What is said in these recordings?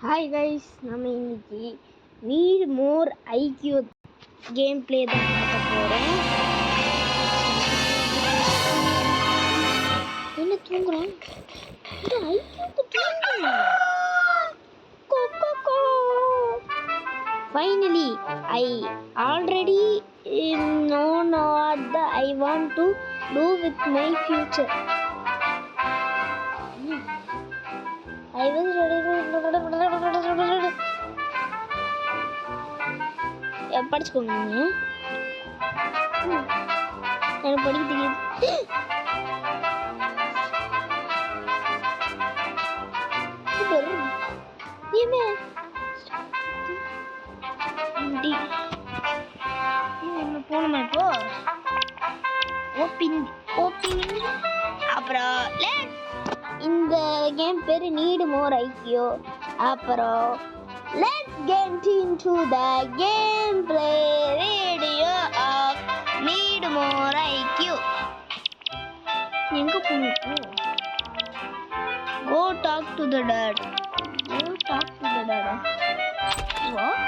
Hi guys, நம்ம இன்னைக்கு need more IQ game play தான் பார்க்க போகிறோம். என்ன தூங்குறேன்? இந்த ஐக்யூக்கு தூங்குறேன். Finally, I already know what I want to do with my future. I was ready படிச்சுக்கோங்க. எனக்கு படிக்க தெரியுது. போனோமா இப்போ ஓப்பிங் அப்புறம் இந்த கேம் பேரு நீட் மோர் ஐக்யூ. அப்புறம் let's get into the gameplay video of need more IQ. எங்க போறோம்? Go talk to the dad. What?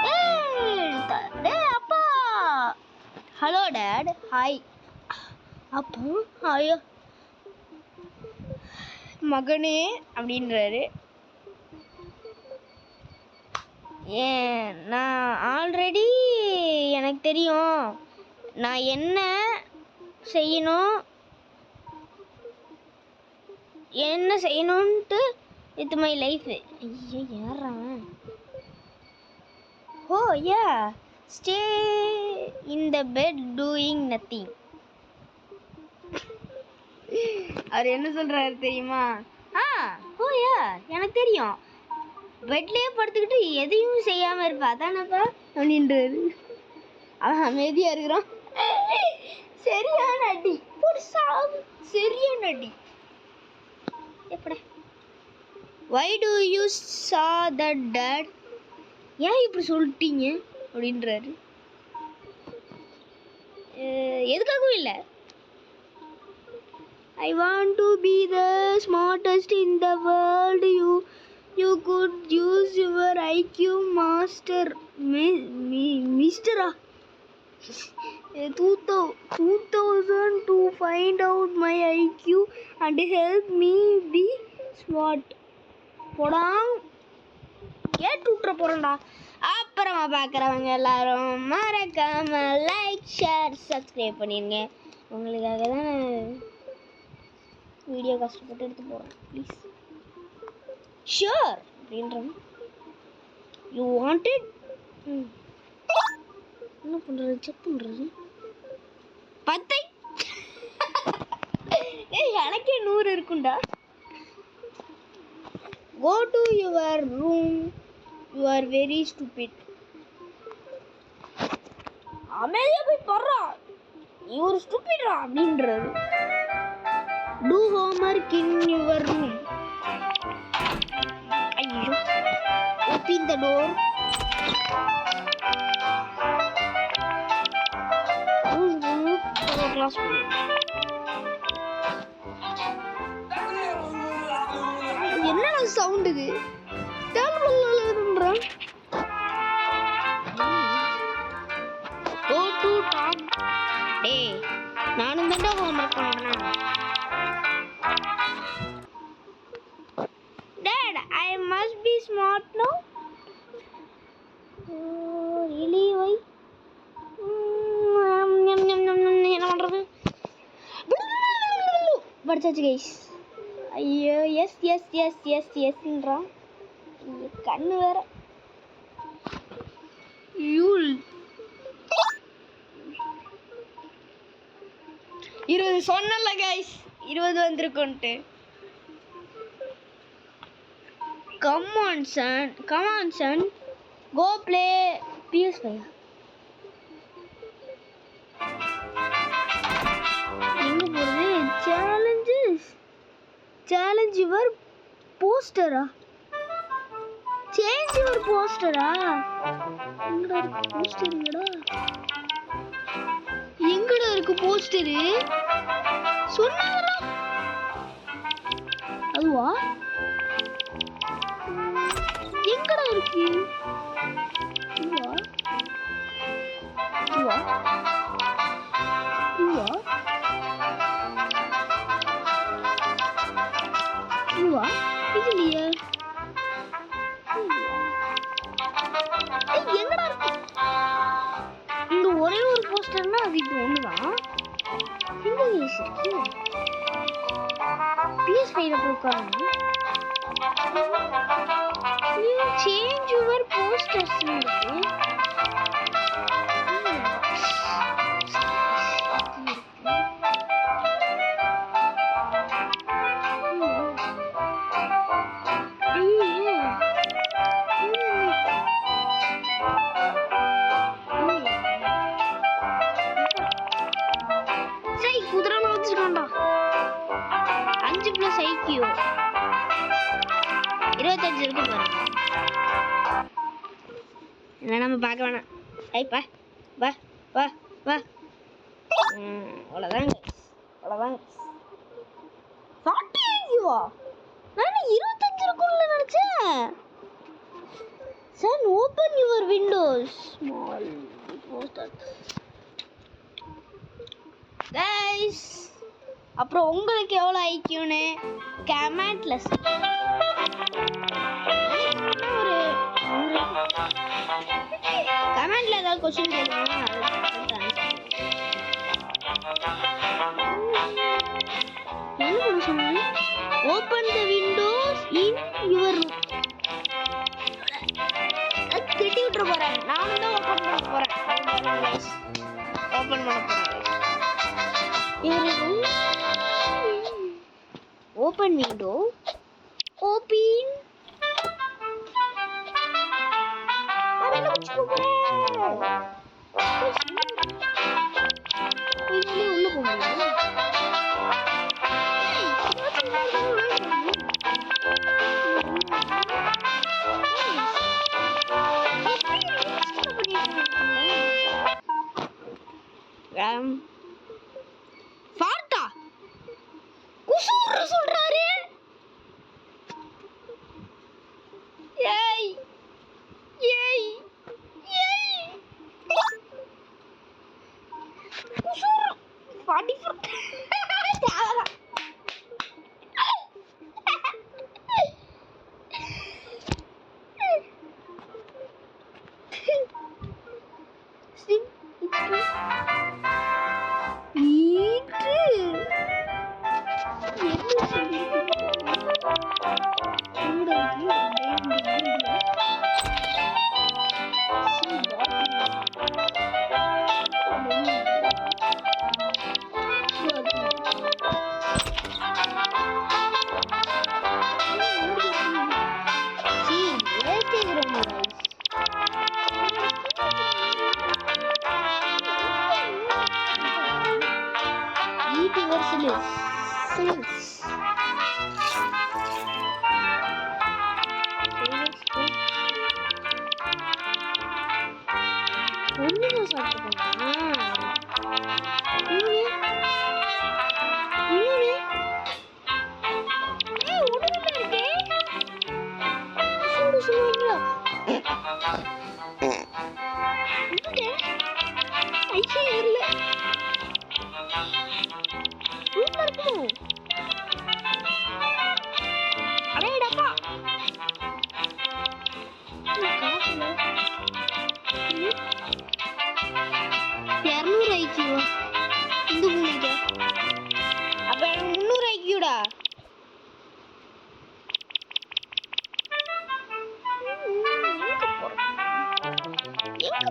Hey அப்பா. Hello dad. Hi. அப்பா ஹாய் மகனே அப்படின்றாரு. நான் ஆல்ரெடி எனக்கு தெரியும் நான் என்ன செய்யணும்ட்டு வித் மை லைஃப். ஐயோ ஏறான். Oh yeah stay in the bed doing nothing. அவர் என்ன சொல்றாரு தெரியுமா? ஓ யா எனக்கு தெரியும், பெட்லேயே படுத்துக்கிட்டு எதையும் செய்யாம இருப்பா அதானப்பா அப்படின்றாரு. அவன் அமைதியா இருக்கிறான். சரியான அடி சரியான அடி. எப்படி? Why do you saw that dad? ஏன் இப்படி சொல்லிட்டீங்க அப்படின்றாரு. எதுக்காகவும் இல்லை. I want to be the smartest in the world. You could use your IQ master mister 2000 to find out my IQ and help me be smart. போடாங் கேட்டு விட்டுற போறேன்டா. அப்புறமா பார்க்குறவங்க எல்லாரும் மறக்காம லைக் ஷேர் சப்ஸ்கிரைப் பண்ணிருங்க. உங்களுக்காக தான் வீடியோ கஷ்டப்பட்டு எடுத்து போகிறேன். ப்ளீஸ் ஷியோர் அப்படின்றோம். யூ வாண்டட் என்ன பண்ணுறது? செக் பண்ணுறது 10. எனக்கே 100 இருக்குண்டா. Go to your room, you are very stupid. அமைதியா போய் படுறா, நீ ஒரு ஸ்டூபிட்ரா அப்படின்றது. Do homework in your room. Ayyo. Open the door. Class. என்ன சவுண்ட் இது? டல்லுன்றா. Go to talk. டேய் நானும் தான் ஹோம்வொர்க் பண்றேன். Dad, I must be smart now. Really? Why? என்ன பண்றது? படிச்சாச்சு கைஸ். ஐயோ எஸ்ன்றான். கண்ணு வேற. யூல் 20 சொன்னல guys, 20 வந்திருக்குன்ட்டு. Come on son, go play PS5. எங்க போறது? Challenge your poster. Change your poster. எங்கடா இருக்கு போஸ்டர்? சொன்னாங்களா அதுவா? எங்கடா இருக்கு? இதுவா? இதுவா? இதுவா? இதுவா? இது இல்லையே. எங்கடா இருக்கு? இங்க ஒரே ஒரு போஸ்டர்னா அது இது ஒண்ணுதான். எங்க இருக்கு? PS5 போக்காங்க. You change your posters இருக்கு. சை குதிரைல வச்சிருக்கான்டா. 5+ IQ 25 இருக்கு பாருங்க. என்ன நம்ம பார்க்க வேணாம். ஐ பா வா வா வா. அவ்வளோதாங்க அவ்வளோதாங்க. 40 IQ-வா? நான் 25 இருக்கும்னு நினைச்சேன். Son, open your windows. Small poster. Guys, அப்புறம் உங்களுக்கு எவ்வளோ ஐக்யூன்னு கமெண்ட்ல ஒரு கமெண்ட்ல ஏதாவது கொஸ்டின் கேட்குறீங்கன்னா என்ன பண்ண சொன்னாங்க? Open the Windows in your room. திட்டி விட்டுற போறேன். நானும் தான் ஓப்பன் பண்ண போறேன். ஓப்பன் பண்ண போறேன். Open window. ஓப்பன். அட வச்சுக்கோ போறேன். இதுல உள்ள போங்க. ஃபார்ட்டா குசூர் சொல்றாரு. ஏய் ஏய் ஏய் குசூர் 44 தேவரா.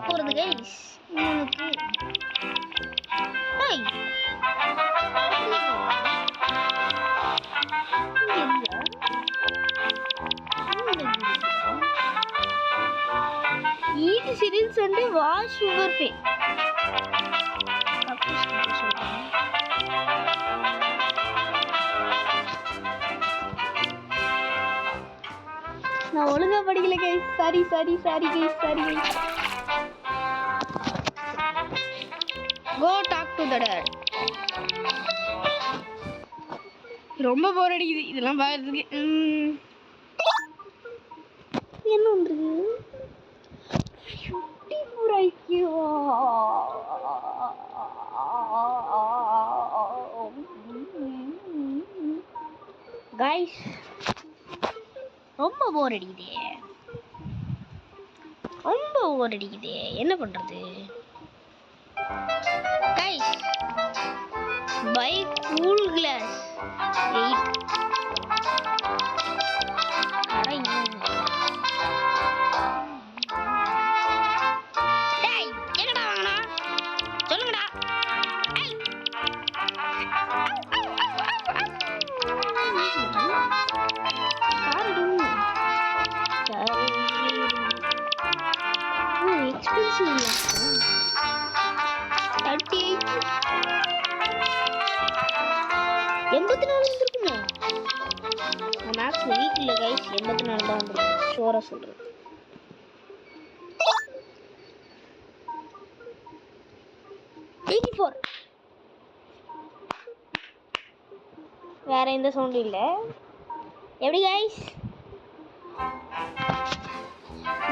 போறது கைஸ் உங்களுக்கு. Hi eat cereals and wash your face. நான் ஒழுங்கா படிக்கல guys. Sorry guys. Go talk to the dad. ரொம்ப போர் அடிக்குது இதெல்லாம் பாக்குறதுக்கு. என்ன கைஸ் ரொம்ப போர் அடிக்குதே என்ன பண்றது கைஸ் பை கூல் கிளாஸ் 8 டேய் எங்கடா வாங்கனா சொல்லுங்கடா வீட்டில் கைஸ் 84 தான் வந்துருக்கு ஷோரா சொல்கிறேன். வேற எந்த சவுண்டும் இல்லை. எப்படி guys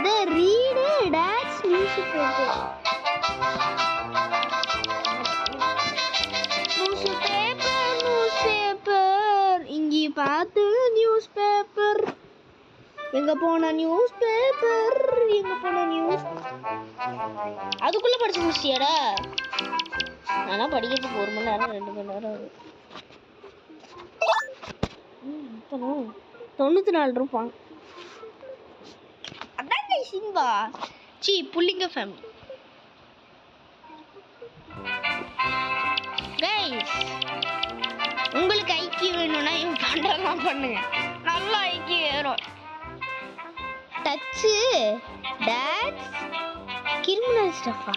the read that's newspaper இங்கே பார்த்து நியூஸ் பேப்பர் எங்க போன நியூஸ் பேப்பர் அதுக்குள்ள படிச்சு முடிச்சியாடா? ஆனா படிக்கிறதுக்கு 1 மணி நேரம் 2 மணி நேரம் ஆகும். 94 ரூபாய். அதான் சிம்பா புள்ளிங்க ஃபேமிலி. கைஸ் உங்களுக்கு ஐக்கியம் வேணும்னா இவன் பண்றதெல்லாம் பண்ணுங்க, நல்லா ஐக்கியம் ஏறும். டச்சு டாட்ஸ் கிரிமினல் ஸ்டஃபா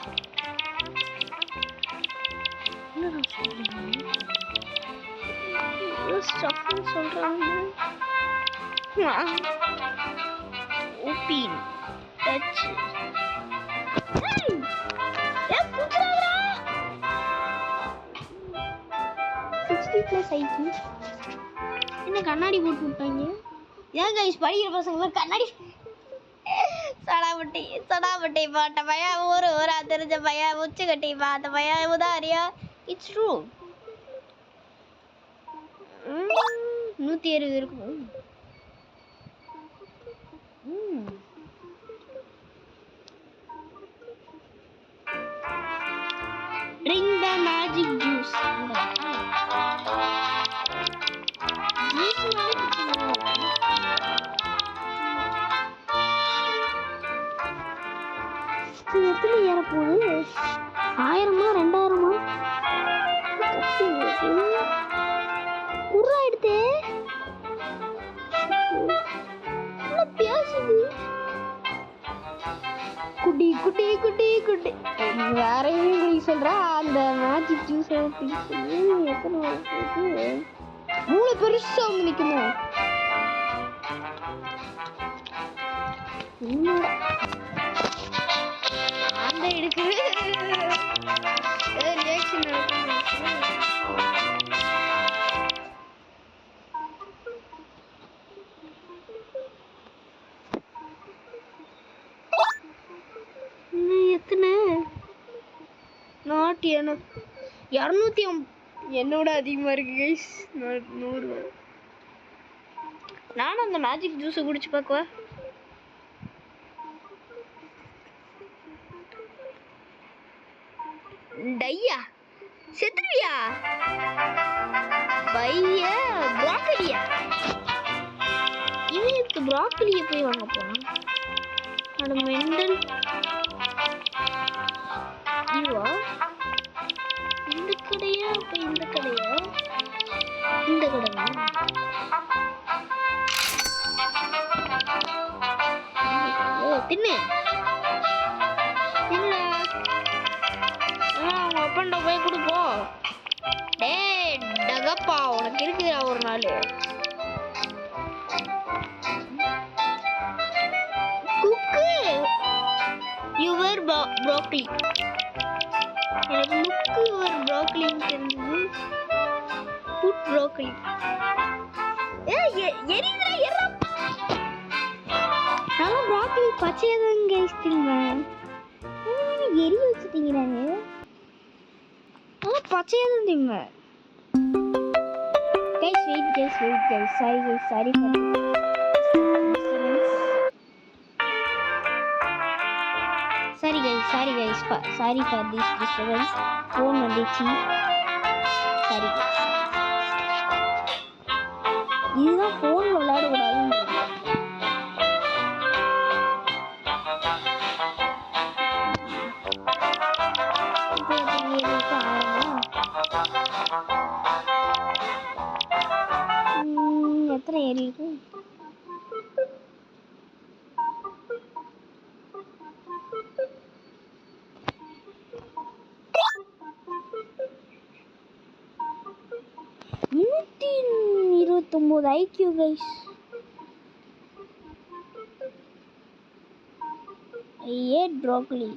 ஸ்டஃப்னு சொல்றாங்க. ஓபின் டச் என்ன கண்ணாடி போட்டு விட்டாங்க? ஏன் கைஸ் படிக்கிற பசங்களாம் கண்ணாடி சடாபட்டை பாட்ட பையன் ஊரா தெரிஞ்ச பையன் உச்சக்கட்டி பார்த்த பையன் உதாரியா. It's true. 160 இருக்கும். Drink the magic juice. எத்தனை ஏற போகுது? 1000-மா 2000-மா? குர்ரா எடுத்தே பேசுது. குட்டி குட்டி குட்டி குட்டி வேற எதுவும் சொல்றா? அந்த மேஜிக் ஜூஸ் எத்தனை 3 பெருசா வந்து நிக்கணும். அந்த எடுக்கு ரியாக்ஷன் எத்தனை நாட் எனக்கு 250 என்னோட அதிகமா இருக்கு கைஸ். 100. நானும் அந்த மேஜிக் ஜூஸை குடிச்சு பார்க்குவா. டையா செத்துருவியா? பைய ப்ராக்கலியா? இவனுக்கு ப்ராக்கலியை போய் வாங்க போனான். அட மெண்டல். இதுவா இந்த கடையா? அப்ப இந்த கடையா? இந்த கடை தின்னு அப்பண்ட போய் கொடுப்போம். டே டகப்பா உனக்கு இருக்குதா ஒரு நாள்? Cook your broccoli. எனக்கு முக்கு யுவர் ப்ரோக்கலின்னு தெரிஞ்சது. Put broccoli. எரியுதுடா எர்றா. நான் ப்ரோக்கலி பச்சையதான் கைஸ் தின்வேன். எரி வச்சுட்டீங்கடாங்க. பச்சையதான் தின்வேன் guys. wait guys. Sorry for sorry for this disturbance. Phone வந்துச்சு. Sorry guys. இதுதான் phone விளையாட கூடாதுன்னு. எத்தனை ஏறி இருக்கு? முன்னூத்தி 29 IQ guys. I ate broccoli.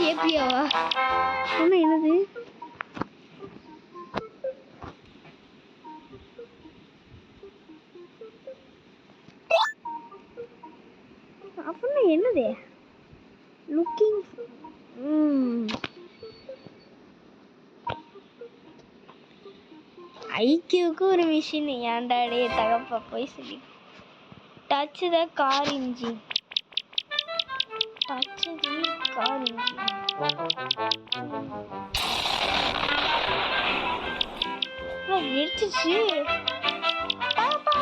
ஏபியாவா? என்ன என்னது? அப்படின்னா என்னது? லுக்கிங் ஐக்கியூக்கு ஒரு மிஷின். ஏன்டாடே தகப்பா போய் சொல்லி. Touch the car engine. Touch the car engine. எடுத்துச்சு. பாப்பா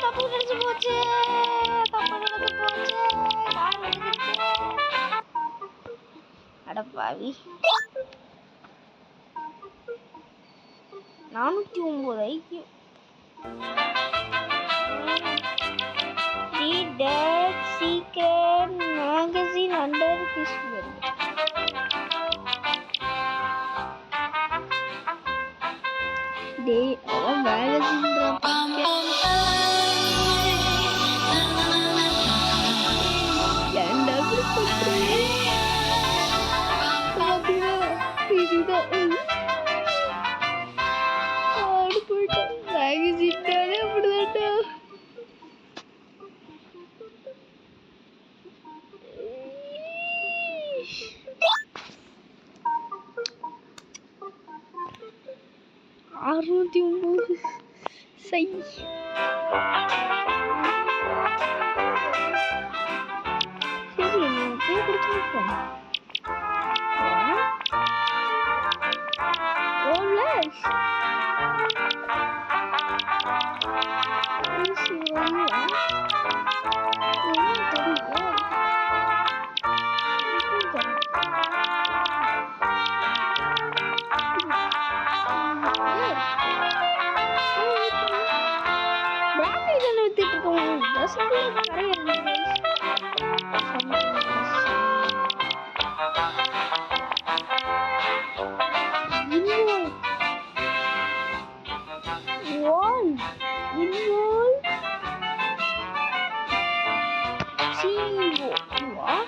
தப்பு நடந்து போச்சு. அடப்பாவி. 409 IQ. Read that secret magazine under his bed. They are magazine drop. And every country. magazine அப்படிதான்டா. அறுநூத்தி 9 சை. சரி நான் போய் கொடுத்துருக்கேன். CEO. What?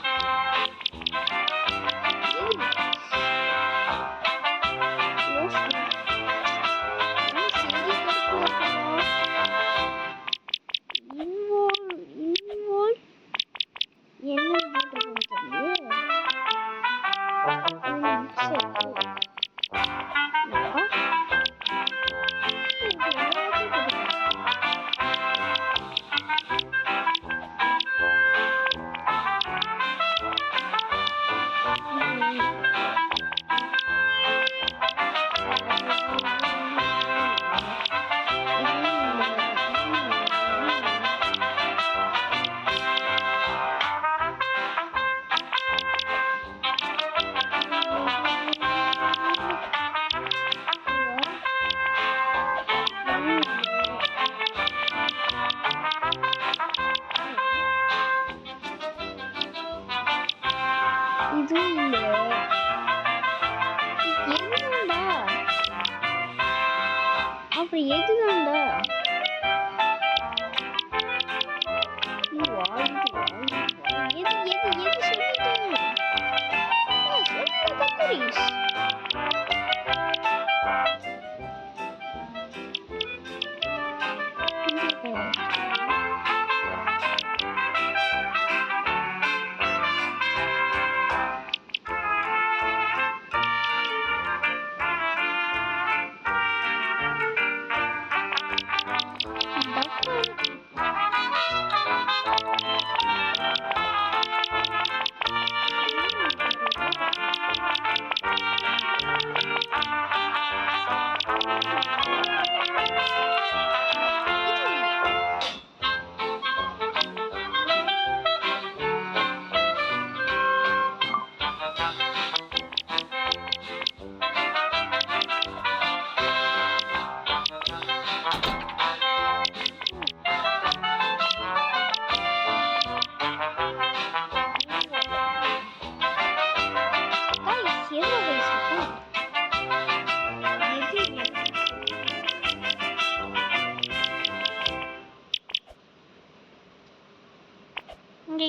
அப்புறம் எதுதான்டா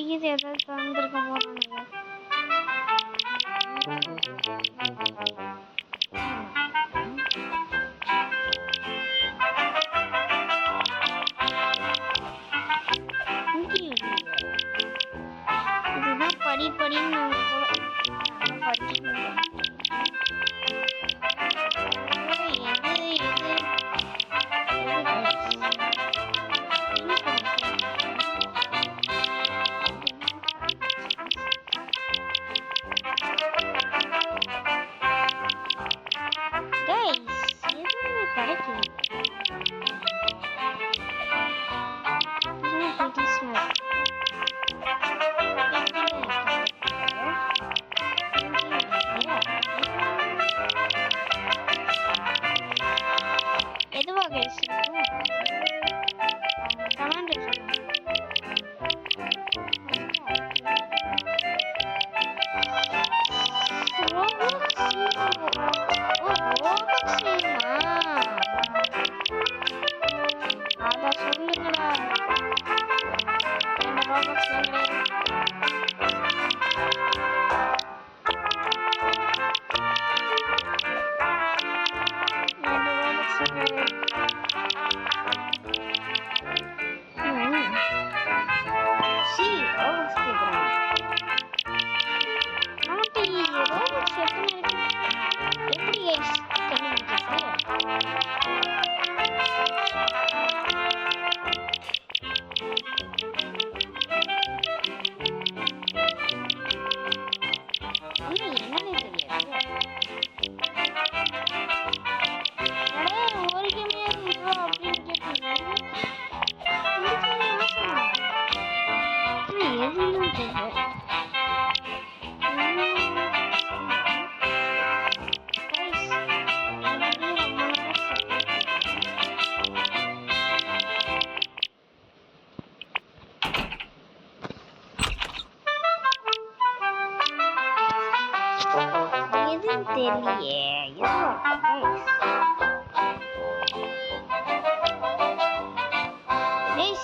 இது ஏதாவது வந்திருக்க போறானுங்க இதுதான் படின்னு நாங்கள் படிச்சுக்கணும்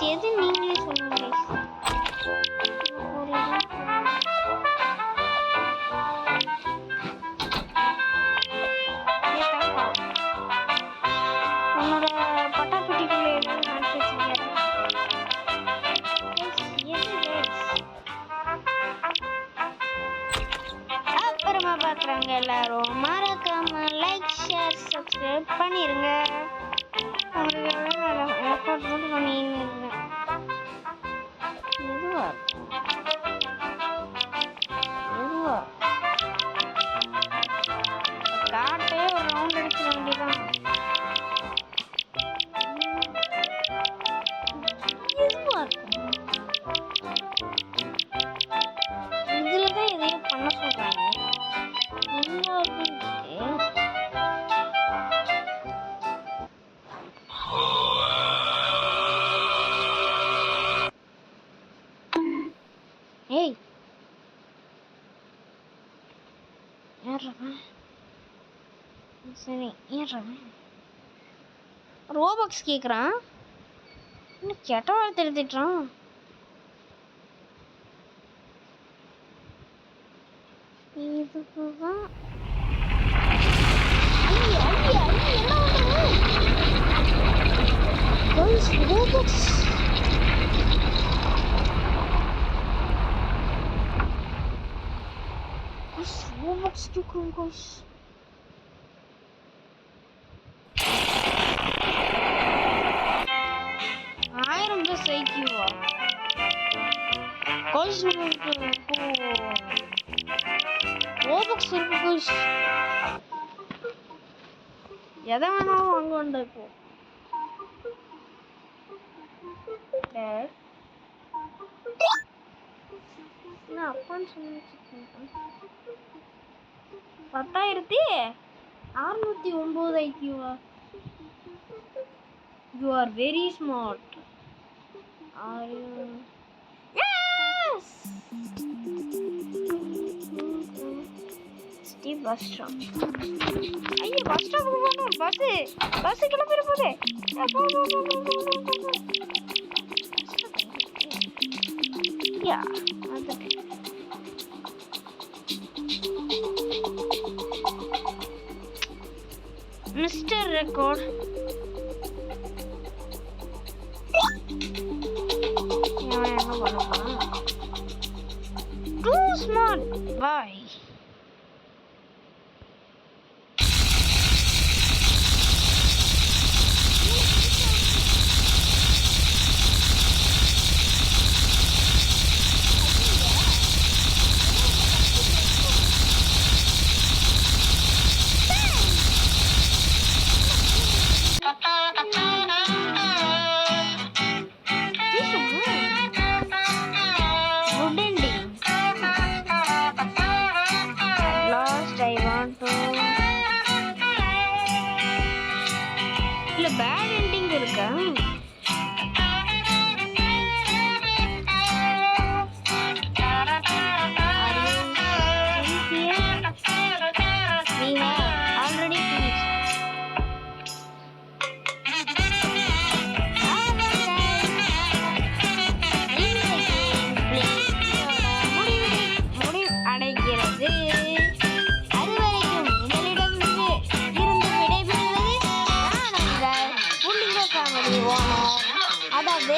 எது நீங்களே சொல்லுங்க. பார்க்குறவங்க எல்லாரும் மறக்காம லைக் ஷேர் சப்ஸ்கிரைப் பண்ணிருங்க. உங்களுக்கு எஃபோர்ட் மட்டும் பண்ணிருங்க. இதுவா காட்டே ஒரு ரவுண்ட் அடிக்க வேண்டியதான். இதுவா இருக்கும். இதுலதான் எதையும் பண்ண சொல்றாங்க. இதுவா இருக்கு. ஏய் ஏறவன் சரி ஏறவன் ரோபாக்ஸ் கேட்குறான். இன்னும் கெட்ட வார்த்தை எடுத்துட்டான். இதுக்குதான் Ro-Pax Robux çıkıyor guys. Iron da sekiyor var. Guys Robux இருக்கு guys. எதை வேணாலும் வாங்க வேண்டாம் இப்போ. நான் அப்பான்னு சொல்லி 10,609 ஐக்கியூவா. You are very smart. Are you? Yes. Steve bus stop. ஐயோ bus stop போகணும். பஸ் கிளம்பிட போதே. யா அது Mr. Record. Too smart. Bye. இல்ல பேட் எண்டிங் இருக்கா? அதாவது